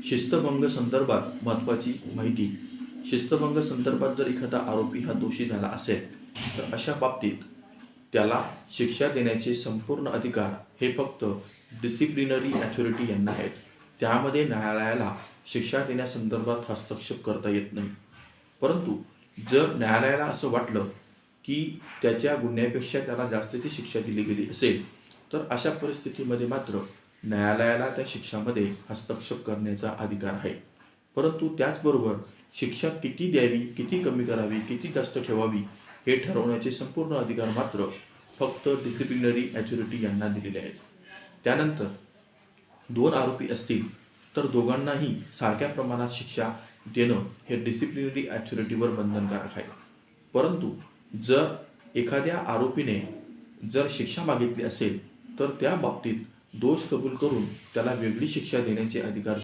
शिस्तभंग संदर्भात महत्त्वाची माहिती. शिस्तभंग संदर्भात जर एखादा आरोपी हा दोषी झाला असेल तर अशा बाबतीत त्याला शिक्षा देण्याचे संपूर्ण अधिकार हे फक्त डिसिप्लिनरी ॲथॉरिटी यांना आहेत. त्यामध्ये न्यायालयाला शिक्षा देण्यासंदर्भात हस्तक्षेप करता येत नाही. परंतु जर न्यायालयाला असं वाटलं की त्याच्या गुन्ह्यापेक्षा त्याला जास्तीची शिक्षा दिली गेली असेल तर अशा परिस्थितीमध्ये मात्र न्यायालयाला त्या शिक्षामध्ये हस्तक्षेप करण्याचा अधिकार आहे. परंतु त्याचबरोबर शिक्षा किती द्यावी, किती कमी करावी, किती जास्त ठेवावी हे ठरवण्याचे संपूर्ण अधिकार मात्र फक्त डिसिप्लिनरी ॲथॉरिटी यांना दिलेले आहेत. त्यानंतर 2 आरोपी असतील तर दोघांनाही सारख्या प्रमाणात शिक्षा देणं हे डिसिप्लिनरी ॲथॉरिटीवर बंधनकारक आहे. परंतु जर एखाद्या आरोपीने जर शिक्षा मागितली असेल तर त्या बाबतीत दोष कबूल करून त्याला वेगळी शिक्षा देण्याचे अधिकार